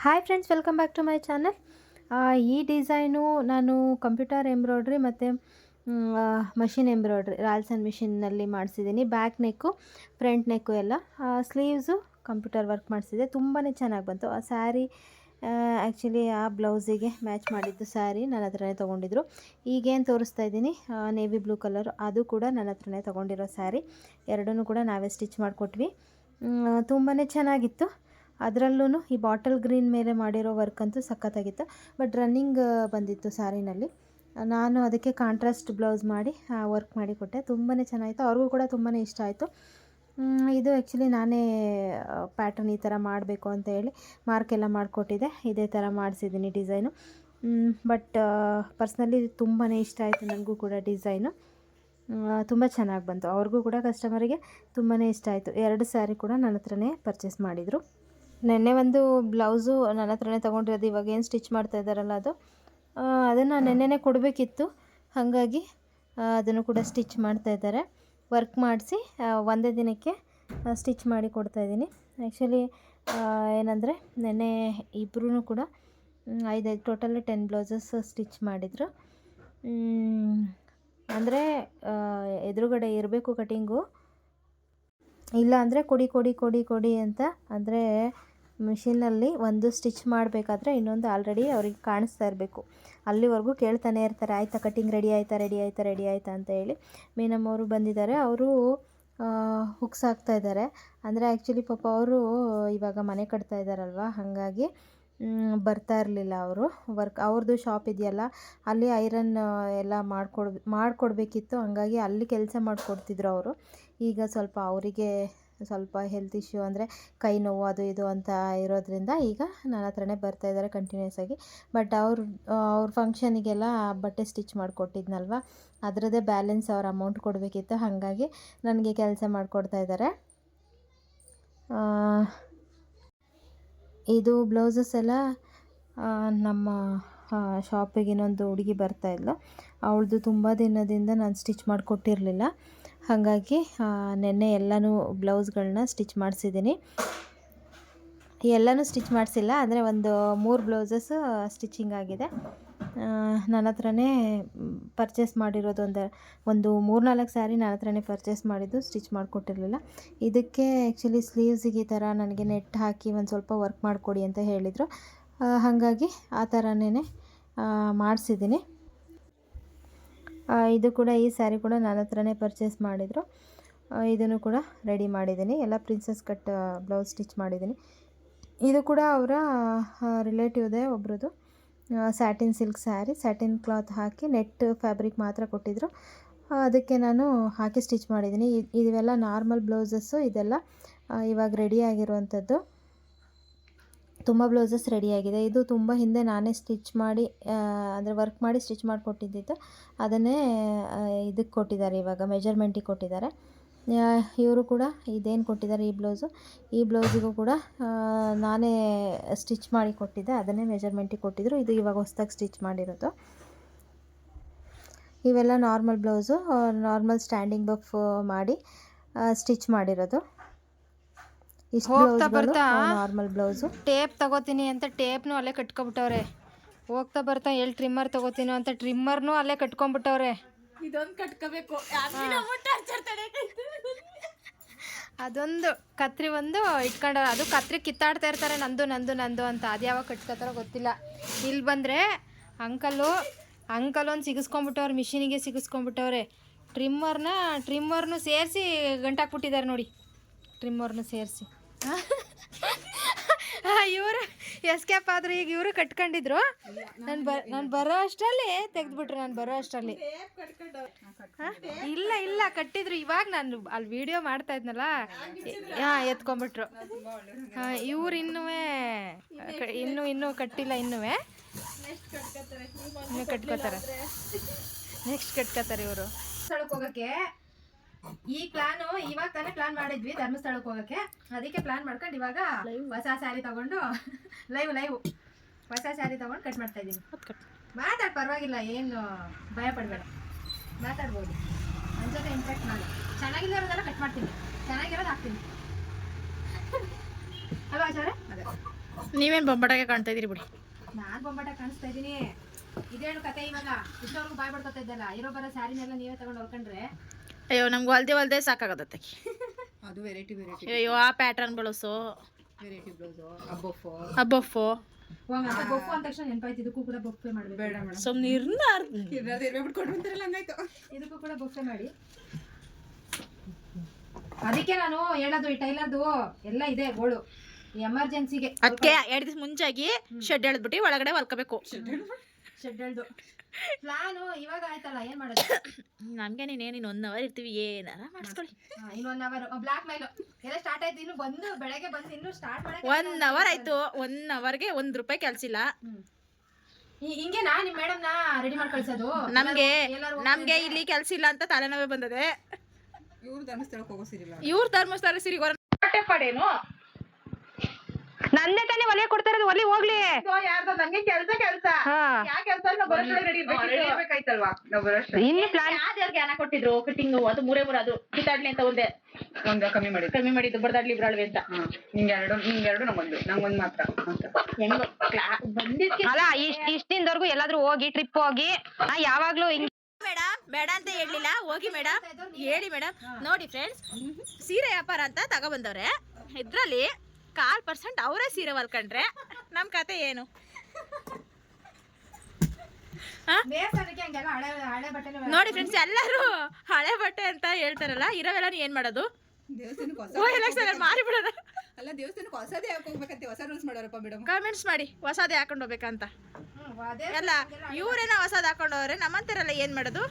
Hi friends, welcome back to my channel. ಈ design ನಾನು computer embroidery ಮತ್ತು machine embroidery ರಾಲ್ಸ್ ಆ್ಯಂಡ್ ಮಿಷಿನ್ನಲ್ಲಿ ಮಾಡಿಸಿದ್ದೀನಿ. ಬ್ಯಾಕ್ ನೆಕ್ಕು, ಫ್ರಂಟ್ ನೆಕ್ಕು ಎಲ್ಲ. ಸ್ಲೀವ್ಸು ಕಂಪ್ಯೂಟರ್ ವರ್ಕ್ ಮಾಡಿಸಿದೆ. ತುಂಬಾ ಚೆನ್ನಾಗಿ ಬಂತು. ಆ ಸ್ಯಾರಿ ಆ್ಯಕ್ಚುಲಿ ಆ ಬ್ಲೌಸಿಗೆ ಮ್ಯಾಚ್ ಮಾಡಿದ್ದು ಸ್ಯಾರಿ ನನ್ನ ಹತ್ರನೇ ತೊಗೊಂಡಿದ್ರು. ಈಗೇನು ತೋರಿಸ್ತಾ ಇದ್ದೀನಿ ನೇವಿ ಬ್ಲೂ ಕಲರು, ಅದು ಕೂಡ ನನ್ನ ಹತ್ರನೇ ತೊಗೊಂಡಿರೋ ಸ್ಯಾರಿ. ಎರಡನ್ನೂ ಕೂಡ ನಾವೇ ಸ್ಟಿಚ್ ಮಾಡಿಕೊಟ್ವಿ. ತುಂಬಾ ಚೆನ್ನಾಗಿತ್ತು. ಅದರಲ್ಲೂ ಈ ಬಾಟಲ್ ಗ್ರೀನ್ ಮೇಲೆ ಮಾಡಿರೋ ವರ್ಕ್ ಅಂತೂ ಸಖತ್ತಾಗಿತ್ತು. ಬಟ್ ರನ್ನಿಂಗ್ ಬಂದಿತ್ತು ಸ್ಯಾರಿನಲ್ಲಿ. ನಾನು ಅದಕ್ಕೆ ಕಾಂಟ್ರಾಸ್ಟ್ ಬ್ಲೌಸ್ ಮಾಡಿ ವರ್ಕ್ ಮಾಡಿ ಕೊಟ್ಟೆ. ತುಂಬಾ ಚೆನ್ನಾಗಿತ್ತು. ಅವ್ರಿಗೂ ಕೂಡ ತುಂಬಾ ಇಷ್ಟ ಆಯಿತು. ಇದು ಆ್ಯಕ್ಚುಲಿ ನಾನೇ ಪ್ಯಾಟರ್ನ್ ಈ ಥರ ಮಾಡಬೇಕು ಅಂತ ಹೇಳಿ ಮಾರ್ಕೆಲ್ಲ ಮಾಡಿಕೊಟ್ಟಿದ್ದೆ. ಇದೇ ಥರ ಮಾಡಿಸಿದ್ದೀನಿ ಡಿಸೈನು. ಬಟ್ ಪರ್ಸ್ನಲಿ ತುಂಬಾ ಇಷ್ಟ ಆಯಿತು ನನಗೂ ಕೂಡ ಡಿಸೈನು. ತುಂಬ ಚೆನ್ನಾಗಿ ಬಂತು. ಅವ್ರಿಗೂ ಕೂಡ ಕಸ್ಟಮರಿಗೆ ತುಂಬಾ ಇಷ್ಟ ಆಯಿತು. 2 ಸ್ಯಾರಿ ಕೂಡ ನನ್ನ ಹತ್ರನೇ ಪರ್ಚೇಸ್ ಮಾಡಿದರು. ನೆನ್ನೆ ಒಂದು ಬ್ಲೌಸು ನನ್ನ ಹತ್ರನೇ ತೊಗೊಂಡಿರೋದು. ಇವಾಗ ಏನು ಸ್ಟಿಚ್ ಮಾಡ್ತಾ ಇದ್ದಾರಲ್ಲ ಅದನ್ನು ನೆನ್ನೆನೇ ಕೊಡಬೇಕಿತ್ತು. ಹಾಗಾಗಿ ಅದನ್ನು ಕೂಡ ಸ್ಟಿಚ್ ಮಾಡ್ತಾ ಇದ್ದಾರೆ. ವರ್ಕ್ ಮಾಡಿಸಿ ಒಂದೇ ದಿನಕ್ಕೆ ಸ್ಟಿಚ್ ಮಾಡಿ ಕೊಡ್ತಾಯಿದ್ದೀನಿ. ಆ್ಯಕ್ಚುಲಿ ಏನಂದರೆ ನೆನ್ನೆ ಇಬ್ಬರೂ ಕೂಡ 5 ಟೋಟಲ್ 10 ಬ್ಲೌಸಸ್ ಸ್ಟಿಚ್ ಮಾಡಿದರು. ಅಂದರೆ ಎದುರುಗಡೆ ಇರಬೇಕು ಕಟಿಂಗು, ಇಲ್ಲ ಅಂದರೆ ಕೊಡಿ ಅಂತ. ಅಂದರೆ ಮಿಷಿನಲ್ಲಿ ಒಂದು ಸ್ಟಿಚ್ ಮಾಡಬೇಕಾದ್ರೆ ಇನ್ನೊಂದು ಆಲ್ರೆಡಿ ಅವ್ರಿಗೆ ಕಾಣಿಸ್ತಾ ಇರಬೇಕು. ಅಲ್ಲಿವರೆಗೂ ಕೇಳ್ತಾನೆ ಇರ್ತಾರೆ, ಆಯಿತಾ ಕಟಿಂಗ್ ರೆಡಿ ಆಯಿತಾ ಅಂತ ಹೇಳಿ. ಮೀನಮ್ಮವರು ಬಂದಿದ್ದಾರೆ. ಅವರು ಹುಕ್ಸ್ ಹಾಕ್ತಾ ಇದ್ದಾರೆ. ಅಂದರೆ ಆ್ಯಕ್ಚುಲಿ ಪಾಪ ಅವರು ಇವಾಗ ಮನೆ ಕಟ್ತಾ ಇದ್ದಾರಲ್ವ, ಹಾಗಾಗಿ ಬರ್ತಾ ಇರಲಿಲ್ಲ ಅವರು. ಅವ್ರದ್ದು ಶಾಪ್ ಇದೆಯಲ್ಲ, ಅಲ್ಲಿ ಐರನ್ ಎಲ್ಲ ಮಾಡಿಕೊಡ್ಬೇಕಿತ್ತು. ಹಂಗಾಗಿ ಅಲ್ಲಿ ಕೆಲಸ ಮಾಡಿಕೊಡ್ತಿದ್ರು ಅವರು. ಈಗ ಸ್ವಲ್ಪ ಅವರಿಗೆ ಸ್ವಲ್ಪ ಹೆಲ್ತ್ ಇಶ್ಯೂ, ಅಂದರೆ ಕೈ ನೋವು ಅದು ಇದು ಅಂತ ಇರೋದ್ರಿಂದ ಈಗ ನನ್ನ ಹತ್ರನೇ ಬರ್ತಾಯಿದ್ದಾರೆ ಕಂಟಿನ್ಯೂಸ್ ಆಗಿ. ಬಟ್ ಅವ್ರ ಫಂಕ್ಷನಿಗೆಲ್ಲ ಬಟ್ಟೆ ಸ್ಟಿಚ್ ಮಾಡಿಕೊಟ್ಟಿದ್ನಲ್ವ, ಅದರದ್ದೇ ಬ್ಯಾಲೆನ್ಸ್ ಅವ್ರ ಅಮೌಂಟ್ ಕೊಡಬೇಕಿತ್ತು. ಹಾಗಾಗಿ ನನಗೆ ಕೆಲಸ ಮಾಡಿಕೊಡ್ತಾ ಇದ್ದಾರೆ. ಇದು ಬ್ಲೌಸಸ್ ಎಲ್ಲ ನಮ್ಮ ಶಾಪಿಗೆ ಇನ್ನೊಂದು ಹುಡುಗಿ ಬರ್ತಾಯಿದ್ಲು. ಅವಳದು ತುಂಬ ದಿನದಿಂದ ನಾನು ಸ್ಟಿಚ್ ಮಾಡಿಕೊಟ್ಟಿರಲಿಲ್ಲ. ಹಾಗಾಗಿ ನೆನ್ನೆ ಎಲ್ಲನೂ ಬ್ಲೌಸ್ಗಳನ್ನ ಸ್ಟಿಚ್ ಮಾಡಿಸಿದ್ದೀನಿ. ಎಲ್ಲನೂ ಸ್ಟಿಚ್ ಮಾಡಿಸಿಲ್ಲ, ಅಂದರೆ ಒಂದು 3 ಬ್ಲೌಸಸ್ ಸ್ಟಿಚಿಂಗ್ ಆಗಿದೆ. ನನ್ನ ಹತ್ರನೇ ಪರ್ಚೇಸ್ ಮಾಡಿರೋದು ಒಂದು 3-4 ಸ್ಯಾರಿ ನನ್ನ ಹತ್ರನೇ ಪರ್ಚೇಸ್ ಮಾಡಿದ್ದು, ಸ್ಟಿಚ್ ಮಾಡಿಕೊಟ್ಟಿರಲಿಲ್ಲ. ಇದಕ್ಕೆ ಆ್ಯಕ್ಚುಲಿ ಸ್ಲೀವ್ಸಿಗೆ ಈ ಥರ ನನಗೆ ನೆಟ್ ಹಾಕಿ ಒಂದು ಸ್ವಲ್ಪ ವರ್ಕ್ ಮಾಡಿಕೊಡಿ ಅಂತ ಹೇಳಿದರು. ಹಾಗಾಗಿ ಆ ಥರನೇ ಮಾಡಿಸಿದ್ದೀನಿ. ಇದು ಕೂಡ, ಈ ಸ್ಯಾರಿ ಕೂಡ ನನ್ನ ಹತ್ರನೇ ಪರ್ಚೇಸ್ ಮಾಡಿದರು. ಇದನ್ನು ಕೂಡ ರೆಡಿ ಮಾಡಿದ್ದೀನಿ. ಎಲ್ಲ ಪ್ರಿನ್ಸಸ್ ಕಟ್ ಬ್ಲೌಸ್ ಸ್ಟಿಚ್ ಮಾಡಿದ್ದೀನಿ. ಇದು ಕೂಡ ಅವರ ರಿಲೇಟಿವ್ದೇ ಒಬ್ರದ್ದು satin silk sari. Satin cloth ಹಾಕಿ ನೆಟ್ ಫ್ಯಾಬ್ರಿಕ್ ಮಾತ್ರ ಕೊಟ್ಟಿದ್ದರು. ಅದಕ್ಕೆ ನಾನು ಹಾಕಿ ಸ್ಟಿಚ್ ಮಾಡಿದ್ದೀನಿ. ಇವೆಲ್ಲ ನಾರ್ಮಲ್ ಬ್ಲೌಸಸ್ಸು. ಇದೆಲ್ಲ ಇವಾಗ ರೆಡಿ ಆಗಿರುವಂಥದ್ದು. ತುಂಬ ಬ್ಲೌಸಸ್ ರೆಡಿಯಾಗಿದೆ. ಇದು ತುಂಬ ಹಿಂದೆ ನಾನೇ ಸ್ಟಿಚ್ ಮಾಡಿ, ಅಂದರೆ ವರ್ಕ್ ಮಾಡಿ ಸ್ಟಿಚ್ ಮಾಡಿಕೊಟ್ಟಿದ್ದಿತ್ತು. ಅದನ್ನೇ ಇದಕ್ಕೆ ಕೊಟ್ಟಿದ್ದಾರೆ, ಇವಾಗ ಮೆಜರ್ಮೆಂಟಿಗೆ ಕೊಟ್ಟಿದ್ದಾರೆ. ಇವರು ಕೂಡ ಇದೇನು ಕೊಟ್ಟಿದ್ದಾರೆ ಈ ಬ್ಲೌಸಿಗೂ ಕೂಡ ನಾನೇ ಸ್ಟಿಚ್ ಮಾಡಿ ಕೊಟ್ಟಿದ್ದೆ. ಅದನ್ನೇ ಮೆಜರ್ಮೆಂಟಿಗೆ ಕೊಟ್ಟಿದ್ದರು. ಇದು ಇವಾಗ ಹೊಸದಾಗಿ ಸ್ಟಿಚ್ ಮಾಡಿರೋದು. ಇವೆಲ್ಲ normal blouse, normal standing buff ಮಾಡಿ ಸ್ಟಿಚ್ ಮಾಡಿರೋದು. ಇಷ್ಟು ಬ್ಲೌಸ್ಗಳು ನಾರ್ಮಲ್ ಬ್ಲೌಸು. ಟೇಪ್ ತಗೋತೀನಿ ಅಂತ ಟೇಪ್ನು ಅಲ್ಲೇ ಕಟ್ಕೊಬಿಟ್ಟವ್ರೆ. ಹೋಗ್ತಾ ಬರ್ತಾ ಎಲ್ಲಿ ಟ್ರಿಮ್ಮರ್ ತಗೋತೀನೋ ಅಂತ ಟ್ರಿಮ್ಮರ್ನು ಅಲ್ಲೇ ಕಟ್ಕೊಂಡ್ಬಿಟ್ಟವ್ರೆ. ಇದೊಂದು ಕಟ್ಕೋಬೇಕು. ಅದೊಂದು ಕತ್ರಿ ಒಂದು ಇಟ್ಕೊಂಡವ್ರೆ. ಅದು ಕತ್ರಿ ಕಿತ್ತಾಡ್ತಾ ಇರ್ತಾರೆ, ನಂದು ಅಂತ. ಅದು ಯಾವಾಗ ಕಟ್ಕೋತಾರೋ ಗೊತ್ತಿಲ್ಲ. ಇಲ್ಲಿ ಬಂದರೆ ಅಂಕಲ್ ಒಂದು ಸಿಗಿಸ್ಕೊಂಡ್ಬಿಟ್ಟವ್ರೆ, ಮಿಷಿನಿಗೆ ಸಿಗಿಸ್ಕೊಂಡ್ಬಿಟ್ಟವ್ರೆ. ಟ್ರಿಮ್ಮರ್ನು ಸೇರಿಸಿ ಗಂಟಾಕ್ಬಿಟ್ಟಿದ್ದಾರೆ ನೋಡಿ. ಟ್ರಿಮ್ಮರ್ನು ಸೇರಿಸಿ ಇವರು ಎಸ್ಕೇಪ್ ಆದರು. ಈಗ ಇವರು ಕಟ್ಕೊಂಡಿದ್ರು. ನಾನು ಬರೋ ಅಷ್ಟರಲ್ಲಿ ತೆಗೆದ್ಬಿಟ್ರು. ಇಲ್ಲ ಕಟ್ಟಿದ್ರು. ಇವಾಗ ನಾನು ಅಲ್ಲಿ ವಿಡಿಯೋ ಮಾಡ್ತಾ ಇದ್ನಲ್ಲ, ಎತ್ಕೊಂಡ್ಬಿಟ್ರು. ಇವ್ರು ಇನ್ನೂ ಕಟ್ಟಿಲ್ಲ. ಇನ್ನೂ ಕಟ್ಕೋತಾರೆ. ನೆಕ್ಸ್ಟ್ ಕಟ್ಕೋತಾರೆ ಇವರು. ಸ್ಥಳಕ್ಕೆ ಹೋಗೋಕ್ಕೆ ಈ ಇವಾಗ ತಾನೇ ಪ್ಲಾನ್ ಮಾಡಿದ್ವಿ, ಧರ್ಮಸ್ಥಳಕ್ಕೆ ಹೋಗೋಕ್ಕೆ. ಅದಕ್ಕೆ ಪ್ಲಾನ್ ಮಾಡ್ಕೊಂಡು ಇವಾಗ ಹೊಸ ಸ್ಯಾರಿ ತಗೊಂಡು ಲೈವ್ ಹೊಸ ಸ್ಯಾರಿ ತಗೊಂಡು ಕಟ್ ಮಾಡ್ತಾ ಇದ್ದೀನಿ. ಮಾತಾಡಿ, ಪರವಾಗಿಲ್ಲ, ಏನು ಭಯ ಪಡಬೇಡ, ಮಾತಾಡ್ಬೋದು. ನನ್ನ ಜೊತೆ ಇಂಟ್ರಾಕ್ಟ್ ಮಾಡಿ. ಚೆನ್ನಾಗಿರೋದೆಲ್ಲ ಕಟ್ ಮಾಡ್ತೀನಿ, ಚೆನ್ನಾಗಿರೋದು ಹಾಕ್ತೀನಿ ಅಲ್ವಾ ಆಚಾರ್ಯ? ಅದೇ ನೀವೇನು ಬೊಂಬಾಟಾಗೆ ಕಾಣ್ತಾ ಇದೀರಿ ಬಿಡಿ. ನಾನ್ ಬೊಂಬಾಟ ಕಾಣಿಸ್ತಾ ಇದೀನಿ. ಇದೇನು ಕತೆ ಇವಾಗ ಇಷ್ಟವ್ರಿಗೂ ಬಾಯ್ ಬಡ್ಕೊತಾ ಇದ್ದಲ್ಲ, ಇರೋ ಬರೋ ಸ್ಯಾರಿನೆಲ್ಲ ನೀವೇ ತಗೊಂಡು ಹೊಲ್ಕೊಂಡ್ರೆ. ಅಯ್ಯೋ ನಮ್ಗೆ ಹೊಲ್ದೆ ಸಾಕಾಗತ್ತೆ. ಅದು ವೆರೈಟಿ ಅಯ್ಯೋ ಆ ಪ್ಯಾಟರ್ನ್ ಬಳಸೋ ಬ್ಲೌಸು ಅಬ್ಬಫು ಅಬ್ಬಫು ಬೊಫು ಅಂದ ತಕ್ಷಣ ನೆನಪಾಯ್ತು, ಇದಕ್ಕೂ ಕೂಡ ಬೊಫೆ ಮಾಡ್ಬೇಕು. ಬೇಡ ಮೇಡಮ್, ಸುಮ್ಮನೆ ಬಿಟ್ಕೊಂಡು ಅಂತಾರಲ್ಲ ಹಂಗಾಯ್ತು. ಇದಕ್ಕೂ ಕೂಡ ಬೊಫೆ ಮಾಡಿ. ಅದಕ್ಕೆ ನಾನು ಹೇಳೋದು, ಈ ಟೈಲರ್ದು ಎಲ್ಲ ಇದೆ ಗೋಳು, ಎಮರ್ಜೆನ್ಸಿಗೆ. ಅದಕ್ಕೆ 2 ದಿವಸ ಮುಂಚಾಗಿ ಶೆಡ್ ಎಳ್ದ್ಬಿಟ್ಟು ಒಳಗಡೆ ಹೊಲ್ಕೋಬೇಕು. ಶೆಡ್ ಹೇಳ್ದು ಪ್ಲಾನು ಇವಾಗ ಆಯ್ತಲ್ಲ, ಏನ್ ಮಾಡೋದು? ನಮ್ಗೆ ನೀನು 1 ಅವರ್ ಇರ್ತೀವಿ, ಏನಾರ ಮಾಡಿಸ್ಕೊಳ್ಳಿ. ಇನ್ನು 1 ಅವರ್ ಬ್ಲಾಕ್ ಮೇಲ್ ಎಲ್ಲ ಸ್ಟಾರ್ಟ್ ಆಯ್ತು. ಇನ್ನು ಬಂದು ಬೆಳಗ್ಗೆ ಬಂದು ಇನ್ನು ಸ್ಟಾರ್ಟ್ ಮಾಡಿ 1 ಅವರ್ ಆಯ್ತು. 1 ಅವರ್ಗೆ 1 ರೂಪಾಯಿ ಕೆಲ್ಸ ಇಲ್ಲ. ಹಿಂಗೇನಾ ನಿಮ್ ಮೇಡಮ್ ನ ರೆಡಿ ಮಾಡಿ ಕಳ್ಸೋದು? ನಮ್ಗೆ ಇಲ್ಲಿ ಕೆಲ್ಸ ಇಲ್ಲ ಅಂತ ತಲೆನೋವೇ ಬಂದದೆ. ಇವ್ರು ಧರ್ಮಸ್ಥಳಕ್ಕೆ ಹೋಗೋ ಸಿರಿಲ್ಲ, ಇವ್ರ ಧರ್ಮಸ್ಥಳ ಸಿರಿಗೋರ ಪಡೇನು ನನ್ನೇ ತಾನೇ ಒಲೆ ಕೊಡ್ತಾ ಇರೋದು, ಒಲೆ ಹೋಗ್ಲಿ. ಯಾರ್ದೋ ನಂಗೆ ಕೆಲ್ಸ ಯಾವ ಕೆಲ್ಸ ರೆಡಿ ಬೇಕಾಯ್ತಲ್ವಾ ನಾವು ಬರೋಷ್ಟು. ಇನ್ನು ಪ್ಲಾನ್ ಯಾವ್ದು ಹಣ ಕೊಟ್ಟಿದ್ರು ಕಟಿಂಗ್ ಅದು 3 ಅದು ಕಿತ್ತಾಡ್ಲಿ ಅಂತ ಒಂದು ಕಮ್ಮಿ ಮಾಡಿದ್ದು ಬರ್ದಾಡ್ಲಿ ಬಿಡಾಳ್ವಿ ಅಂತ. ನಿಂಗೆರಡು ನಂಗೊಂದು ಮಾತ್ರ ಹೆಂಗೋ ಬಂದಿದ್ಕೆ ಅಲ್ಲ ಇಷ್ಟಿಂದವರೆಗೂ ಎಲ್ಲಾದ್ರೂ ಹೋಗಿ ಟ್ರಿಪ್ ಹೋಗಿ ಯಾವಾಗ್ಲೂ ಮೇಡಮ್ ಬೇಡ ಅಂತ ಹೇಳಲಿಲ್ಲ, ಹೋಗಿ ಮೇಡಮ್ ಹೇಳಿ ಮೇಡಮ್. ನೋಡಿ ಫ್ರೆಂಡ್ಸ್, ಸೀರೆ ವ್ಯಾಪಾರ ಅಂತ ತಗೊಬಂದವ್ರೆ. ಇದ್ರಲ್ಲಿ 1/4% ಅವರೇ ಸೀರೆ ಹೊಲ್ಕೊಂಡ್ರೆ ನಮ್ ಕತೆ ಏನು? ನೋಡಿ ಫ್ರೆಂಡ್ಸ್, ಎಲ್ಲರೂ ಹಳೆ ಬಟ್ಟೆ ಅಂತ ಹೇಳ್ತಾರಲ್ಲ, ಇರೋವೆಲ್ಲ ಏನ್ ಮಾಡೋದು? ದೇವಸ್ಥಾನಕ್ಕೆ ಮಾರಿ ಬಿಡೋದ? ಅಲ್ಲ, ದೇವಸ್ಥಾನಕ್ಕೆ ಹೊಸದೇ ಹಾಕೋಗ್ಬೇಕಂತೆ, ಹೊಸ ರೂಲ್ಸ್ ಮಾಡೋರಪ್ಪ ಮೇಡಮ್. ಕಾಮೆಂಟ್ಸ್ ಮಾಡಿ ಹೊಸದೇ ಹಾಕೊಂಡು ಹೋಗ್ಬೇಕಂತ. ಎಲ್ಲ ಇವ್ರೇನ ಹೊಸದ್ ಹಾಕೊಂಡವ್ರೆ, ನಮ್ಮಂತಾರಲ್ಲ ಏನ್ ಮಾಡೋದು?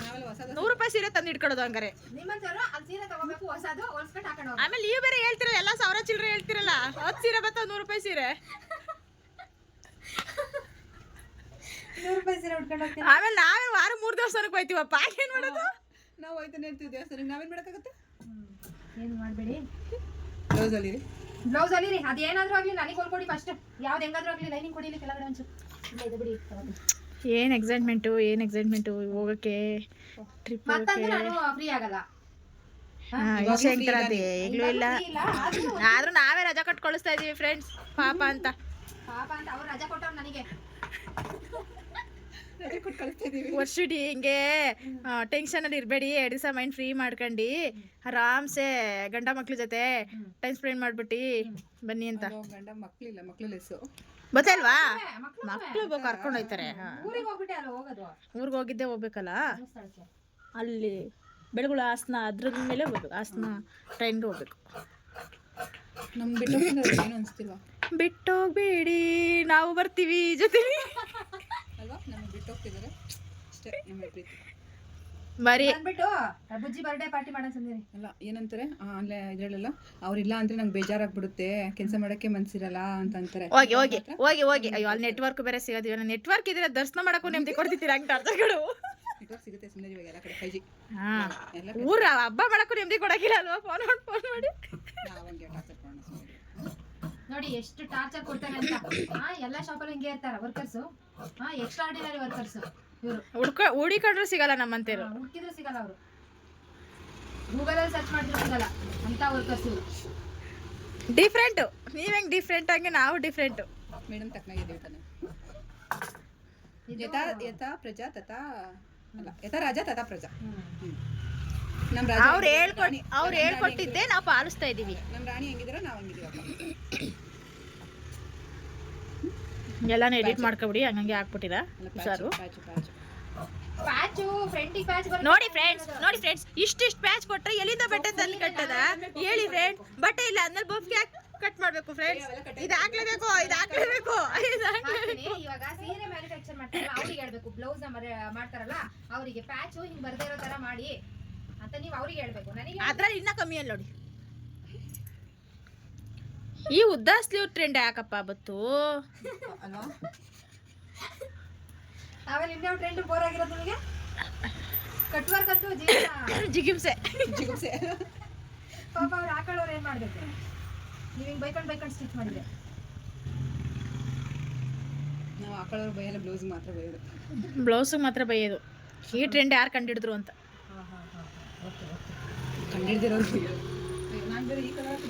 ನಾವೆಲ್ಲ ಹೊಸದ 100 ರೂಪಾಯಿ ಸೀರೆ ತಂದು ಇಟ್ಕೊಳ್ಳೋದು ಹಂಗಾರೆ. ಆಮೇಲೆ ನೀವು ಬೇರೆ ಹೇಳ್ತಿರಲ್ಲ, ಎಲ್ಲ 1000 ಚಿಲ್ಲರೆ ಹೇಳ್ತಿರಲ್ಲ. 10 ಸೀರೆ ಬರ್ತಾವ 100 ರೂಪಾಯಿ ಸೀರೆ. 100 ರೂಪಾಯಿ ಸೀರೆ ಉಟ್ಕೊಂಡು ಹೋಗ್ತೀನಿ. ಆಮೇಲೆ ನಾವೇ ವಾರ 3 ದೇವಸ್ಥಾನಕ್ಕೆ ಹೋಯ್ತೀವಪ್ಪ, ಏನ್ ಮಾಡೋದು? ನಾವು ಹೋಯ್ತಾನೆ ಇರ್ತೀವಿ ದೇವಸ್ಥಾನಕ್ಕೆ, ನಾವೇನ್ ಮಾಡಕ್ಕಾಗತ್ತೆ? ಏನು ಮಾಡಬೇಡಿ, ಬ್ಲೌಸ್ ಅಲ್ಲಿ ರೀ ಅದೇನಾದ್ರೂ ಆಗ್ಲಿ ನನಗೆ ಹೊಲ್ಕೊಡಿ ಫಸ್ಟ್. ಯಾವ್ದು ಹೆಂಗಾದ್ರೂ ಆಗ್ಲಿ ಲೈನಿಂಗ್ ಕೊಡಿಲಿ ಕೆಳಗಡೆ ಒಂಚೂರು. ಇದೆ ಬಿಡಿ. ಏನ್ ಎಕ್ಸೈಟ್ಮೆಂಟು ಹೋಗಕ್ಕೆ ಟ್ರಿಪ್. ಮತ್ತಂದ್ರೆ ನಾನು ಫ್ರೀ ಆಗಲ್ಲ. ಸಂಕ್ರಾಂತಿ ಈಗಲೂ ಇಲ್ಲ, ಆದ್ರೂ ನಾವೇ ರಜಾ ಕಟ್ಕೊಳಿಸ್ತಾ ಇದೀವಿ ಫ್ರೆಂಡ್ಸ್, ಪಾಪ ಅಂತ ಅವ್ರು ರಜಾ ಕೊಟ್ಟವ್ರು ನನಗೆ. ವರ್ಷಿಡಿ ಹಿಂಗೆ ಟೆನ್ಷನ್ ಅಲ್ಲಿ ಇರಬೇಡಿ. 2 ದಿವಸ ಮೈಂಡ್ ಫ್ರೀ ಮಾಡ್ಕೊಂಡು ಆರಾಮ್ಸೆ ಗಂಡ ಮಕ್ಳ ಜೊತೆ ಟೈಮ್ ಸ್ಪೆಂಡ್ ಮಾಡ್ಬಿಟ್ಟು ಬನ್ನಿ ಅಂತ. ಗಂಡ ಮಕ್ಳು ಲೆಸ್ಸು ಗೊತ್ತಲ್ವಾ? ಮಕ್ಳು ಕರ್ಕೊಂಡು ಹೋಯ್ತಾರೆ. ಊರಿಗೆ ಹೋಗ್ಬಿಟ್ಟೆ ಅಲ್ಲ ಹೋಗೋದು, ಊರಿಗೆ ಹೋಗಿದ್ದೆ ಹೋಗ್ಬೇಕಲ್ಲ, ಸ್ಥಳಕ್ಕೆ. ಅಲ್ಲಿ ಬೆಳಗುಳ ಹಾಸನ ಅದ್ರ ಮೇಲೆ ಹೋಗ್ಬೇಕು. ಹಾಸನ ಟ್ರೈನ್ಗೆ ಹೋಗ್ಬೇಕು. ನಮ್ಗೆ ಬಿಟ್ಟು ಏನು ಅನಿಸ್ತಿಲ್ವಾ? ಬಿಟ್ಟೋಗ್ಬೇಡಿ, ನಾವು ಬರ್ತೀವಿ ಜೊತೆಲಿ ಅಲ್ವಾ? ನಮಗೆ ಬಿಟ್ಟು ಹೋಗ್ತಿದ್ದಾರೆ ಅಷ್ಟೇ ನಮ್ಮ ಪ್ರೀತಿ. ಬರೀ ಬಂದ್ಬಿಟ್ಟು ಬುಜ್ಜಿ ಬರ್ಡೇ ಪಾರ್ಟಿ ಮಾಡೋಣ ಸಂದಿರಿ. ಅಲ್ಲ ಏನಂತಾರೆ ಅಲ್ಲೇ ಇದ್ರಲ್ಲೆಲ್ಲ, ಅವ್ರಿಲ್ಲ ಅಂದ್ರೆ ನಂಗೆ ಬೇಜಾರಾಗ್ಬಿಡುತ್ತೆ, ಕೆಲಸ ಮಾಡಕ್ಕೆ ಮನ್ಸಿರಲ್ಲ ಅಂತ ಅಂತಾರೆ. ಹೋಗಿ ಅಯ್ಯೋ ಅಲ್ಲಿ ನೆಟ್ವರ್ಕ್ ಬೇರೆ ಸಿಗೋದಿಲ್ಲ. ನೆಟ್ವರ್ಕ್ ಇದ್ರೆ ದರ್ಶನ ಮಾಡಕ್ಕೂ ನೆಮ್ಮದಿ ಕೊಡ್ತಿದ್ದೀರಾ ಹಂಗೆ ಟಾರ್ಚರ್ಗಳು. ನೆಟ್ವರ್ಕ್ ಸಿಗುತ್ತೆ ಸುಮ್ಮನೆ ಇವಾಗ ಎಲ್ಲ ಕಡೆ 5G. ಊರ ಹಬ್ಬ ಮಾಡಕ್ಕೂ ನೆಮ್ಮದಿ ಕೊಡಕ್ಕಿಲ್ಲ ಅಲ್ವಾ? ಫೋನ್ ಮಾಡಿ ನಾವಂಗೆ ಟಾರ್ಚರ್ ಮಾಡೋಣ ಸುಮ್ಮನೆ. ನೋಡಿ ಎಷ್ಟು ಟಾರ್ಚರ್ ಕೊಡ್ತಾರೆ ಅಂತ. ಎಲ್ಲ ಶಾಪಲ್ಲಿ ಹಿಂಗೆ ಇರ್ತಾರ ವರ್ಕರ್ಸ್, ಎಕ್ಸ್ಟ್ರಾ ಆರ್ಡಿನರಿ ವರ್ಕರ್ಸ್ ಇವರು. ಹುಡಿಕೊಂಡ್ರು ಸಿಗಲ್ಲ ನಮ್ಮಂತೇರು, ಹುಡುಕಿದ್ರು ಸಿಗಲ್ಲ ಅವರು. ಗೂಗಲಲ್ಲಿ ಸರ್ಚ್ ಮಾಡಿದ್ರು ಸಿಗಲ್ಲ ಅಂತ ವರ್ಕರ್ಸ್ ಇವರು. ಡಿಫ್ರೆಂಟು. ನೀವ್ ಹೆಂಗ್ ಡಿಫ್ರೆಂಟ್ ಹಂಗೆ ನಾವು ಡಿಫ್ರೆಂಟು. ಮೇಡಮ್ ತಕ್ಕನಾಗಿದ್ದೀವಿ ತಾನೆ. ಯಥಾ ಪ್ರಜಾ ತಥಾ ಅಲ್ಲ, ಯಥಾ ರಾಜ ತಥಾ ಪ್ರಜಾ. ನಮ್ಮ ರಾಜ ಅವ್ರು ಹೇಳ್ಕೊಟ್ಟಿದ್ದೆ ನಾವು ಪಾಲಿಸ್ತಾ ಇದೀವಿ. ನಮ್ಮ ರಾಣಿ ಹೆಂಗಿದಾರ ನಾವು ಹಂಗಿದೀವಪ್ಪ. ಎಲ್ಲಾನು ಎಡಿಟ್ ಮಾಡ್ಕೊಬಿಡಿ, ಹಂಗಂಗೆ ಹಾಕ್ಬಿಟ್ಟಿರ ಸಾರು. ಪ್ಯಾಚು ಫ್ರಂಟಿಗೆ ಪ್ಯಾಚ್ ಬರುತ್ತೆ. ನೋಡಿ ಫ್ರೆಂಡ್ಸ್ ಇಷ್ಟಿಷ್ಟು ಪ್ಯಾಚ್ ಕೊಟ್ರೆ ಎಲ್ಲಿಂದ ಬಟ್ಟೆ ತಂದು ಕಟ್ಟದ ಹೇಳಿ ಫ್ರೆಂಡ್? ಬಟ್ಟೆ ಇಲ್ಲ ಅಂದ್ಮೇಲೆ ಬೊಫ್ಗೆ ಕಟ್ ಮಾಡ್ಬೇಕು ಫ್ರೆಂಡ್ಸ್. ಇದು ಹಾಕ್ಲೇಬೇಕು. ಇವಾಗ ಸೀರೆ ಮ್ಯಾನುಫ್ಯಾಕ್ಚರ್ ಮಾಡ್ತಾರಲ್ಲ ಅವ್ರಿಗೆ ಹೇಳ್ಬೇಕು, ಬ್ಲೌಸ್ ಮಾಡ್ತಾರಲ್ಲ ಅವರಿಗೆ ಪ್ಯಾಚು ಹಿಂಗ್ ಬರ್ದೇ ಇರೋ ತರ ಮಾಡಿ ಅಂತ ನೀವು ಅವ್ರಿಗೆ ಹೇಳ್ಬೇಕು. ನನಗೆ ಅದ್ರಲ್ಲಿ ಇನ್ನ ಕಮ್ಮಿ ಅಲ್ಲ ನೋಡಿ. ಈ ಉದ್ದ ಸ್ಲೀವ್ ಟ್ರೆಂಡ್ ಯಾಕಪ್ಪ ಬತ್ತು ಅಲ್ವಾ? ಆಮೇಲೆ ಇನ್ನೊಂದು ಟ್ರೆಂಡ್ ಬೋರ್ ಆಗಿರೋದು ನಿಮಗೆ ಕಟ್ ವರ್ಕ್ ಅಂತೂ ಜಿಗಿಮ್ಸೆ. ಪಾಪ ಅವ್ರು ಹಾಕೊಳ್ಳೋರು ಏನ್ ಮಾಡ್ಬೇಕು? ನೀವು ಹಿಂಗ್ ಬೈಕೊಂಡು ಸ್ಟಿಚ್ ಮಾಡಿದ್ರೆ ನಾವು ಹಾಕೊಳ್ಳೋರು ಬೈಯಲ್ಲ, ಬ್ಲೌಸ್ ಮಾತ್ರ ಬೈಯೋದು. ಬ್ಲೌಸ್ ಮಾತ್ರ ಬೈಯೋದು. ಈ ಟ್ರೆಂಡ್ ಯಾರು ಕಂಡಿಡಿದ್ರು ಅಂತ ಕಂಡಿಡ್ದಿರೋದು. ನಾನು ಬೇರೆ ಈ ಕಲರ್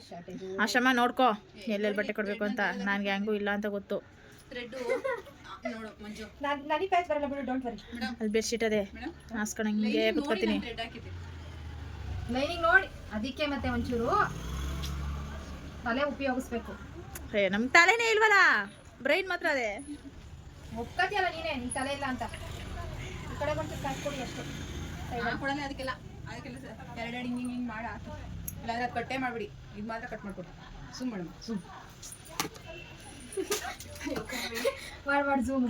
ಶಾರ್ಟೇಜ್ ಆಶ್ರಮ ನೋಡ್ಕೋ ಎಲ್ಲೆಲ್ಲಿ ಬಟ್ಟೆ ಕೊಡಬೇಕು ಅಂತ. ನನಗೆ ಹೆಂಗೂ ಇಲ್ಲ ಅಂತ ಗೊತ್ತು. ಥ್ರೆಡ್ ನೋಡು ಮಂಜು, ನನಗೆ ಪ್ಯಾಚ್ ಬರಲ್ಲ ಬಿಡು, ಡೋಂಟ್ ವರಿ. ಅಲ್ಲಿ ಬೆಡ್ಶೀಟ್ ಅದೇ ಹಾಸ್ಕೊಂಡು ಹಿಂಗೆ ಕುತ್ಕೋತೀನಿ. ಥ್ರೆಡ್ ಹಾಕಿದ್ದೆ. ಲೈನಿಂಗ್ ನೋಡಿ, ಅದಕ್ಕೆ ಮತ್ತೆ ಒಂಚೂರು ತಲೆ ಉಪಯೋಗಿಸ್ಬೇಕು. ನಮ್ಮ ತಲೆನೇ ಇಲ್ವಲ್ಲ, ಬ್ರೈನ್ ಮಾತ್ರ ಅದೇ. ಒಪ್ಕತಿಯಲ್ಲ ನೀನೇ, ನಿನ್ ತಲೆ ಇಲ್ಲ ಅಂತ. ಈ ಕಡೆ ಬಂದು ಕಾಯ್ಕೊಡಿ ಅಷ್ಟೇ. ಕೊಡಲ್ಲ ಅದಕ್ಕೆಲ್ಲ ಎರಡೆರಡು ಹಿಂಗೆ ಮಾಡಿ ಹಾಕಿ, ಇಲ್ಲಾಂದ್ರೆ ಅದು ಕಟ್ಟೆ ಮಾಡಿಬಿಡಿ. ಇದು ಮಾತ್ರ ಕಟ್ ಮಾಡ್ಕೊಡಿ. ಸುಮ್ ಮೇಡಮ್, ಸುಮ್ ಮಾಡಿ ಝೂಮ್.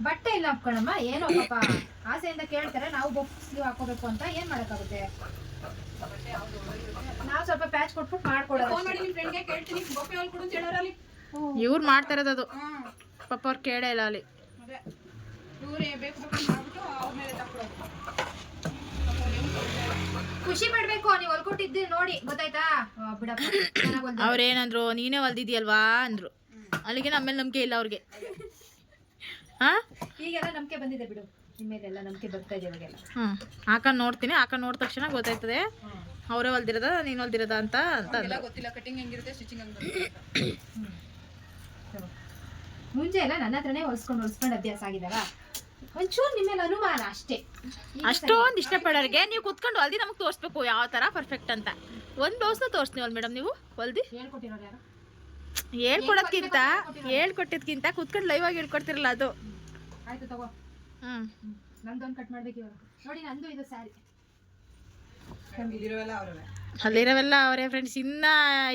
ಬಟ್ಟೆ ಇಲ್ಲ ಹಾಕ್ಕೊಳಮ್ಮ, ಏನೋ ಪಾಪ ಆಸೆಯಿಂದ ಕೇಳ್ತಾರೆ, ನಾವು ಬೊಕ್ ಸ್ಲೀವ್ ಹಾಕೋಬೇಕು ಅಂತ ಏನ್ ಮಾಡಕ್ಕಾಗುತ್ತೆ. ನಾವು ಸ್ವಲ್ಪ ಪ್ಯಾಚ್ ಕೊಟ್ಬಿಟ್ಟು ಮಾಡ್ಕೊಡೋದು. ಫೋನ್ ಮಾಡಿ ನಿಮ್ಮ ಫ್ರೆಂಡ್ಗೆ ಕೇಳ್ತೀನಿ, ಬೊಪ್ಪೆ ಹೊಲ್ ಕೊಡು ಅಂತ ಹೇಳೋರಲ್ಲಿ. ಇವ್ರು ಮಾಡ್ತಾ ಇರೋದು ಅದು, ಪಾಪ ಅವ್ರು ಕೇಳೇ ಇಲ್ಲ ಅಲ್ಲಿ. ಅದೇ ಇವರೇ ಬೇಕು ಮಾಡ್ಬಿಟ್ಟು ಅವ್ರ ಮೇಲೆ ತಕ್ಕೊಡೋದು. ಖುಷಿ ಪಡ್ಬೇಕು, ನೀವು ಹೊಲ್ಕೊಟ್ಟಿದ್ದು ನೋಡಿ ಗೊತ್ತಾಯ್ತಾ. ಬಿಡಪ್ಪ ಚೆನ್ನಾಗ್ ಹೊಲ್ದಿದೆ. ಅವ್ರೇನಂದ್ರು, ನೀನೇ ಹೊಲ್ದಿದ್ಯಲ್ವಾ ಅಂದ್ರು. ಅಲ್ಲಿಗೆ ನಮ್ಮ ಮೇಲೆ ನಂಬಿಕೆ ಇಲ್ಲ ಅವ್ರಿಗೆ. ಹಾ ಈಗೆಲ್ಲ ನಂಬಿಕೆ ಬಂದಿದೆ ಬಿಡು, ನಿಮ್ಮೇಲೆಲ್ಲ ನಂಬಿಕೆ ಬರ್ತಾ ಇದೆ ಇವಾಗೆಲ್ಲ. ಹಾಕೊಂಡು ನೋಡ್ತೀನಿ, ಹಾಕೊಂಡು ನೋಡಿದ ತಕ್ಷಣ ಗೊತ್ತಾಯ್ತದೆ ಅವರೇ ಹೊಲ್ದಿರೋದ ನೀನು ಹೊಲ್ದಿರೋದ ಅಂತ ಎಲ್ಲ ಗೊತ್ತಿಲ್ಲ, ಕಟಿಂಗ್ ಹೆಂಗಿರುತ್ತೆ, ಸ್ಟಿಚಿಂಗ್ ಹಂಗಿರುತ್ತೆ. ಮುಂಚೆ ಎಲ್ಲ ನನ್ನ ಹತ್ರನೇ ಹೊಲ್ಸ್ಕೊಂಡು ಅಭ್ಯಾಸ ಆಗಿದಾರ. ಒಂಚೂರು ನಿಮ್ಮೇಲೆ ಅನುಮಾನ ಅಷ್ಟೇ. ಅಷ್ಟೊಂದು ಇಷ್ಟಪಡೋರಿಗೆ ನೀವು ಕುತ್ಕೊಂಡು ಹೊಲ್ದಿ ನಮಗೆ ತೋರಿಸ್ಬೇಕು ಯಾವ ಥರ ಪರ್ಫೆಕ್ಟ್ ಅಂತ. ಒಂದು ಬ್ಲೌಸ್ನ ತೋರಿಸ್ತೀವಲ್ಲ ಮೇಡಮ್ ನೀವು ಹೊಲ್ದಿ? ಹೇಳ್ಕೊಟ್ಟಿರೋರು ಯಾರು? ಹೇಳ್ಕೊಟ್ಟಿದ್ಕಿಂತ ಕುತ್ಕೊಂಡು ಲೈವ್ ಆಗಿ ಹೇಳ್ಕೊಡ್ತಿರಲ್ಲ ಅದು. ಆಯ್ತು ತಗೋ. ನಂದೊಂದು ಕಟ್ ಮಾಡ್ಬೇಕು ಇವಾಗ. ನೋಡಿ ನಂದು ಇದು ಸ್ಯಾರಿ. ಇದಿರೋವೆಲ್ಲ ಅವರವೇ, ಅಲ್ಲಿರೋವೆಲ್ಲ ಅವರೇ ಫ್ರೆಂಡ್ಸ್. ಇನ್ನ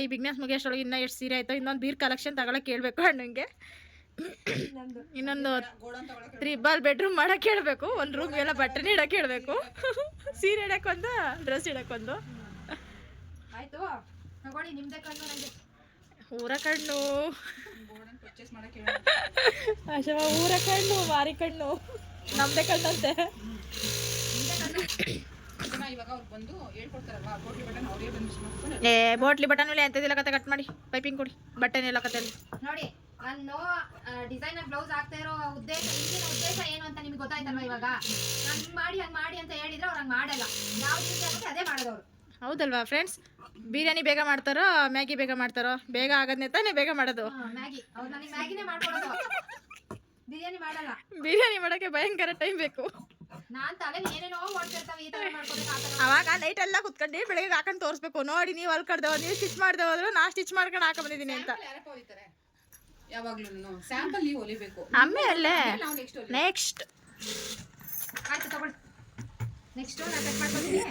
ಈ ಬಿಗ್ನೆಸ್ ಮುಗಿಯೋಷ್ಟೊಳಗೆ ಇನ್ನೂ ಎಷ್ಟು ಸೀರೆ ಆಯ್ತು. ಇನ್ನೊಂದು ಬೀರ್ ಕಲೆಕ್ಷನ್ ತಗೊಳಕ್ಕೆ ಹೇಳ್ಬೇಕು ಅಣ್ಣಂಗೆ. ಇನ್ನೊಂದು 3 ಬೆಡ್ರೂಮ್ ಮಾಡಕ್ಕೆ ಹೇಳ್ಬೇಕು. ಒಂದು ರೂಮ್ ಎಲ್ಲ ಬಟ್ಟೆನೇ ಇಡಕ್ಕೆ ಹೇಳ್ಬೇಕು. ಸೀರೆ ಇಡಕ್ಕೊಂದು, ಡ್ರೆಸ್ ಇಡಕ್ಕೊಂದು. ಆಯ್ತು ತಗೊಳ್ಳಿ, ನಿಮ್ದೇ ಕಣ್ಣು ನಂಗೆ. ಊರ ಕಣ್ಣು ಪರ್ಚೇಸ್ ಮಾಡಕ್ಕೆ ಹೇಳೋದು. ಆಶವ, ಊರ ಕಣ್ಣು ಮಾರಿ ಕಣ್ಣು ನಮ್ದೇ ಕಣ್ಣಂತೆ. ಇವಾಗ ಅವ್ರು ಬಂದು ಹೇಳ್ಕೊಡ್ತಾರಲ್ವಾ, ಬೋಟ್ಲಿ ಬಟನ್ ಅವರೇ ಬಂದು ಮಾಡ್ಕೊಂಡು ಬೋಟ್ಲಿ ಬಟನ್ ಎಂತದಿಲ್ಲ ಕತೆ ಕಟ್ ಮಾಡಿ ಪೈಪಿಂಗ್ ಕೊಡಿ. ಬಟ್ಟೆನೆಲ್ಲ ಕತೆ ನೋಡಿ, ನಾನು ಡಿಸೈನರ್ ಬ್ಲೌಸ್ ಆಗ್ತಾ ಇರೋ ಹಿಂದಿನ ಉದ್ದೇಶ ಏನು ಅಂತ ನಿಮ್ಗೆ ಗೊತ್ತಾಯ್ತಲ್ವಾ. ಇವಾಗ ನಾನು ಹಂಗ್ ಮಾಡಿ ಅಂತ ಹೇಳಿದ್ರೆ ಅವ್ರು ಹಂಗ್ ಮಾಡಲ್ಲ. ಯಾವ ರೀತಿ ಆಗುತ್ತೆ ಅದೇ ಮಾಡೋದವ್ರು. ಹೌದಲ್ವಾ ಫ್ರೆಂಡ್ಸ್? ಬಿರಿಯಾನಿ ಬೇಗ ಮಾಡ್ತಾರೋ ಮ್ಯಾಗಿ ಬೇಗ ಮಾಡ್ತಾರೋ? ಬೇಗ ಆಗೋದನ್ನೇ ತಾನೇ ಬೇಗ ಮಾಡೋದು. ಮ್ಯಾಗಿ ಅವ್ರು ನನಗೆ ಮ್ಯಾಗಿನೇ ಮಾಡ್ಕೊಡೋದು, ಬಿರಿಯಾನಿ ಮಾಡಲ್ಲ. ಬಿರಿಯಾನಿ ಮಾಡೋಕ್ಕೆ ಭಯಂಕರ ಟೈಮ್ ಬೇಕು. ನಾನ್ ತಲೆ ಏನೇನೋ ಮಾಡ್ತಿರ್ತಾವೆ, ಈ ತರ ಮಾಡ್ಕೊಬೇಕು ಆ ತರ. ಅವಾಗ ನೈಟ್ ಎಲ್ಲ ಕುತ್ಕೊಂಡು ಬೆಳಗ್ಗೆ ಹಾಕೊಂಡು ತೋರಿಸ್ಬೇಕು. ನೋಡಿ ನೀವು ಹೊಲ್ಕಡ್ದೆ ನೀವು ಸ್ಟಿಚ್ ಮಾಡ್ದೆ ಹೋದ್ರು ನಾ ಸ್ಟಿಚ್ ಮಾಡ್ಕೊಂಡು ಹಾಕ ಬಂದಿದ್ದೀನಿ ಅಂತ. ಯಾರಪ್ಪ ಹೊಲಿತಾರೆ ಯಾವಾಗ್ಲೂ? ಸ್ಯಾಂಪಲ್ ನೀವು ಹೊಲಿಬೇಕು. ಆಮೇಲೆ ನಾವು ನೆಕ್ಸ್ಟ್ ಆಯ್ತು ತಗೊಳ್ಳಿ. ನೆಕ್ಸ್ಟ್ ನಾನು ಕಟ್ ಮಾಡ್ಕೊತೀನಿ.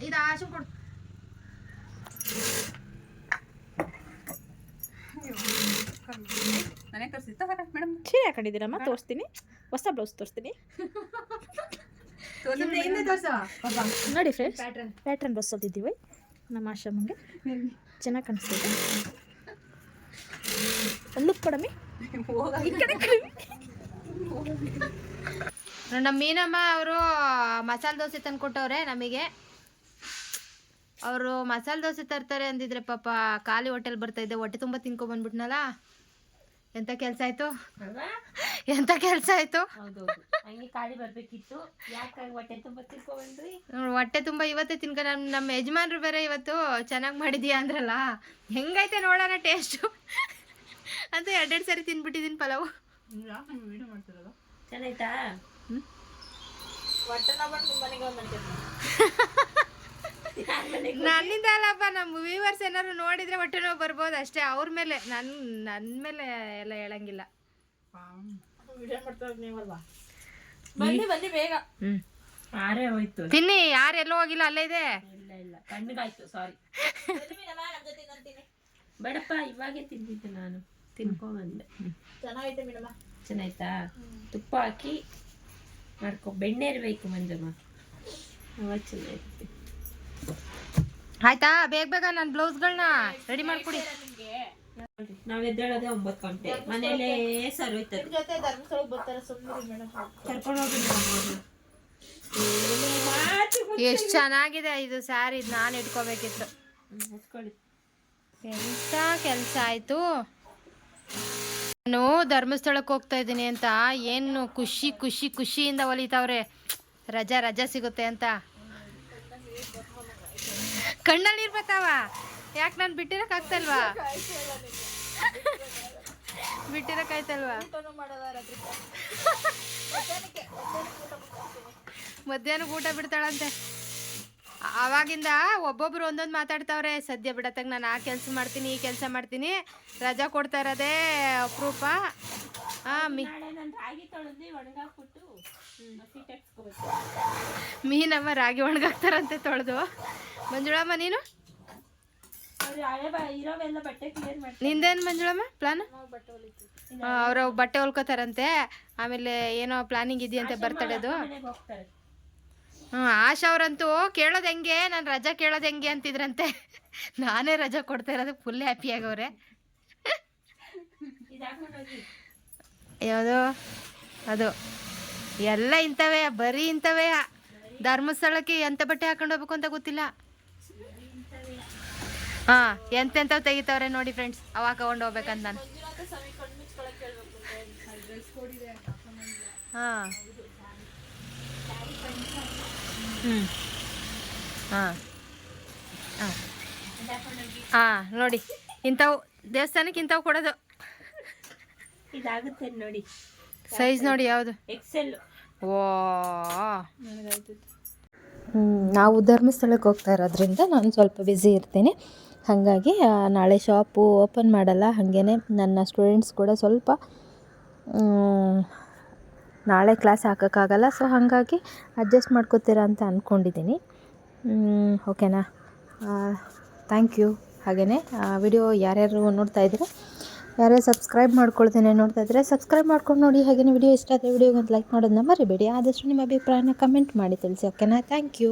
ಇದು ಆಶು ಕೊಡು. ಮನೆ ಕರ್ಸಿತ್ತ ಮೇಡಮ್? ಸೀರೆ ಹಾಕೊಂಡಿದ್ದೀರಮ್ಮ, ತೋರಿಸ್ತೀನಿ. ಹೊಸ ಬ್ಲೌಸ್ ತೋರಿಸ್ತೀನಿ ಹಿಂದೆ ತೋರ್ಸು ಪಾಪ. ನೋಡಿ ಫ್ರೆಂಡ್ಸ್, ಪ್ಯಾಟ್ರನ್ ಪ್ಯಾಟ್ರನ್ ಬ್ಲೌಸ್ ಹೊಲ್ದಿದ್ದೀವಿ ನಮ್ಮ ಆಶ್ರಮಂಗೆ. ಚೆನ್ನಾಗಿ ಕಾಣಿಸ್ತಿದೆ. ಒಂದು ಲುಕ್ ಕೊಡಮ್ಮಿ ಈ ಕಡೆ. ನಮ್ಮ ಮೀನಮ್ಮ ಅವರು ಮಸಾಲೆ ದೋಸೆ ತಂದ್ಕೊಟ್ಟವ್ರೆ ನಮಗೆ. ಅವರು ಮಸಾಲೆ ದೋಸೆ ತರ್ತಾರೆ ಅಂದಿದ್ರೆ ಪಾಪ ಖಾಲಿ ಹೋಟೆಲ್ ಬರ್ತಾ ಇದ್ದೆ, ಹೊಟ್ಟೆ ತುಂಬ ತಿನ್ಕೊಬಂದ್ಬಿಟ್ನಲ್ಲ. ಎಂತ ಕೆಲಸ ಆಯ್ತು, ಎಂತ ಕೆಲಸ ಆಯ್ತು. ಖಾಲಿ ಬರ್ಬೇಕಿತ್ತು, ಯಾಕೆ ಹೊಟ್ಟೆ ತುಂಬ ತಿನ್ಕೊಂಡ್ರಿ? ಹೊಟ್ಟೆ ತುಂಬ ಇವತ್ತೇ ತಿನ್ಕ. ನಮ್ಮ ಯಜಮಾನ್ರು ಬೇರೆ ಇವತ್ತು ಚೆನ್ನಾಗಿ ಮಾಡಿದ್ಯಾ ಅಂದ್ರಲ್ಲ. ಹೆಂಗೈತೆ ನೋಡೋಣ ಟೇಸ್ಟು ಅಂತ 2 ಸರಿ ತಿನ್ಬಿಟ್ಟಿದ್ದೀನಿ ಪಲಾವು. ವಿಡಿಯೋ ಮಾಡ್ತಿರೋದು ಚೆನ್ನಾಯ್ತಾ? ಹೊಟ್ಟೆ ನನ್ನಿಂದ ಅಲ್ಲಪ್ಪ, ನಮ್ಮ ವ್ಯೂವರ್ಸ್ ಏನಾದ್ರು ನೋಡಿದ್ರೆ ಹೊಟ್ಟೆ ನೋವು ಬರ್ಬೋದು ಅಷ್ಟೇ. ಅವ್ರ ಮೇಲೆ ನನ್ನ ಮೇಲೆ ಎಲ್ಲ ಹೇಳಂಗಿಲ್ಲ. ಬನ್ನಿ ಬೇಗ. ಆರೇ ಹೋಯ್ತು. ತಿನ್ನಿ, ಯಾರೆಲ್ಲೋ ಹೋಗಿಲ್ಲ, ಅಲ್ಲೇ ಇದೆ. ಇಲ್ಲ ಕಣ್ಣಿಗಾಯ್ತು, ಸಾರಿ. ಬೇಡಪ್ಪ, ಇವಾಗೇ ತಿಂದಿದ್ದೆ ನಾನು, ತಿನ್ಕೊಂಬಂದೆ. ಚೆನ್ನಾಗೈತೆ ಮೇಡಮ. ಚೆನ್ನಾಯ್ತಾ? ತುಪ್ಪ ಹಾಕಿ ಮಾಡ್ಕೊ, ಬೆಣ್ಣೆ ಇರಬೇಕು ಮಂಜಮ್ಮ, ಅವಾಗ ಚೆನ್ನಾಗಿರುತ್ತೆ. ಆಯ್ತಾ? ಬೇಗ ಬೇಗ ನನ್ನ ಬ್ಲೌಸ್ಗಳನ್ನ ರೆಡಿ ಮಾಡ್ಕೊಡಿ. ನಾವ್ ಎದ್ದೇಳೋದೇ 9 ಗಂಟೆ. ಮನೇಲೆ ಸರೋಯ್ತದೆ. ಧರ್ಮಸ್ಥಳಕ್ಕೆ ಬರ್ತಾರೆ, ಸುಮ್ಮನೆ ಕರ್ಕೊಂಡು ಹೋಗಿ. ಎಷ್ಟು ಚೆನ್ನಾಗಿದೆ ಇದು ಸ್ಯಾರಿ. ಇದು ನಾನು ಇಟ್ಕೋಬೇಕಿತ್ತು. ಎಂತ ಕೆಲಸ ಆಯ್ತು. ನಾನು ಧರ್ಮಸ್ಥಳಕ್ಕೆ ಹೋಗ್ತಾ ಇದ್ದೀನಿ ಅಂತ ಏನು ಖುಷಿಯಿಂದ ಹೊಲಿತಾವ್ರೆ. ರಜಾ ಸಿಗುತ್ತೆ ಅಂತ ಕಣ್ಣಲ್ಲಿ ನೀರು ಬರ್ತಾವ. ಯಾಕೆ ನಾನು ಬಿಟ್ಟಿರೋಕ್ಕಾಗ್ತಲ್ವಾ? ಬಿಟ್ಟಿರೋಕ್ಕಾಯ್ತಲ್ವಾ? ಮಧ್ಯಾಹ್ನಕ್ಕೆ ಊಟ ಬಿಡ್ತಾಳಂತೆ. ಆವಾಗಿಂದ ಒಬ್ಬೊಬ್ರು ಒಂದೊಂದು ಮಾತಾಡ್ತಾವ್ರೆ. ಸದ್ಯ ಬಿಡತ್ತಾಗ ನಾನು ಆ ಕೆಲಸ ಮಾಡ್ತೀನಿ, ಈ ಕೆಲಸ ಮಾಡ್ತೀನಿ, ರಜಾ ಕೊಡ್ತಾ ಇರೋದೇ ಅಪರೂಪ. ಮೀನಮ್ಮ ರಾಗಿ ಒಣಗಾಕ್ತಾರಂತೆ ತೊಳೆದು. ಮಂಜುಳಮ್ಮ ನೀನು ನಿಂದೇನು ಮಂಜುಳಮ್ಮ ಪ್ಲಾನ್? ಅವರು ಬಟ್ಟೆ ಹೊಲ್ಕೋತಾರಂತೆ. ಆಮೇಲೆ ಏನೋ ಪ್ಲಾನಿಂಗ್ ಇದೆಯಂತೆ ಬರ್ತಡೇದು. ಆಶಾ ಅವರಂತೂ ಕೇಳೋದು ಹೆಂಗೆ, ನಾನು ರಜಾ ಕೇಳೋದು ಹೆಂಗೆ ಅಂತಿದ್ರಂತೆ. ನಾನೇ ರಜಾ ಕೊಡ್ತಾ ಇರೋದು ಫುಲ್ ಹ್ಯಾಪಿ ಆಗವ್ರೆ. ಯಾವುದು ಅದು ಎಲ್ಲ ಇಂಥವೇ, ಬರೀ ಇಂಥವೇ. ಧರ್ಮಸ್ಥಳಕ್ಕೆ ಎಂಥ ಬಟ್ಟೆ ಹಾಕೊಂಡು ಹೋಗ್ಬೇಕು ಅಂತ ಗೊತ್ತಿಲ್ಲ. ಹಾಂ, ಎಂತೆಂಥವು ತೆಗಿತಾವ್ರೆ ನೋಡಿ ಫ್ರೆಂಡ್ಸ್, ಅವಾಗ ತಗೊಂಡು ಹೋಗ್ಬೇಕಂತ ನಾನು. ಹಾಂ ಹಾಂ ಹಾಂ ಹಾಂ ನೋಡಿ, ಇಂಥವು ದೇವಸ್ಥಾನಕ್ಕೆ ಇಂಥವು ಕೊಡೋದು. ಇದಾಗುತ್ತೆ ನೋಡಿ, ಸೈಜ್ ನೋಡಿ ಯಾವುದು ಎಕ್ಸೆಲ್. ಓ, ನಾವು ಧರ್ಮಸ್ಥಳಕ್ಕೆ ಹೋಗ್ತಾ ಇರೋದ್ರಿಂದ ನಾನು ಸ್ವಲ್ಪ ಬ್ಯುಸಿ ಇರ್ತೀನಿ. ಹಾಗಾಗಿ ನಾಳೆ ಶಾಪು ಓಪನ್ ಮಾಡಲ್ಲ. ಹಾಗೇ ನನ್ನ ಸ್ಟೂಡೆಂಟ್ಸ್ ಕೂಡ ಸ್ವಲ್ಪ ನಾಳೆ ಕ್ಲಾಸ್ ಹಾಕೋಕ್ಕಾಗಲ್ಲ. ಸೊ ಹಾಗಾಗಿ ಅಡ್ಜಸ್ಟ್ ಮಾಡ್ಕೋತೀರಾ ಅಂತ ಅಂದ್ಕೊಂಡಿದ್ದೀನಿ. ಓಕೆನಾ? Thank you. ಹಾಗೆಯೇ ವಿಡಿಯೋ ಯಾರ್ಯಾರು ನೋಡ್ತಾ ಇದ್ದೀರಾ, ಯಾರ್ಯಾರು ಸಬ್ಸ್ಕ್ರೈಬ್ ಮಾಡ್ಕೊಳ್ತೇನೆ ನೋಡ್ತಾ ಇದ್ದರೆ ಸಬ್ಸ್ಕ್ರೈಬ್ ಮಾಡ್ಕೊಂಡು ನೋಡಿ. ಹಾಗೆಯೇ ವಿಡಿಯೋ ಇಷ್ಟ ಆದರೆ ವಿಡಿಯೋಗೆ ಒಂದು ಲೈಕ್ ಮಾಡೋದನ್ನ ಮರಿಬೇಡಿ. ಆದಷ್ಟು ನಿಮ್ಮ ಅಭಿಪ್ರಾಯನ ಕಮೆಂಟ್ ಮಾಡಿ ತಿಳಿಸಿ. ಓಕೆನಾ? Thank you.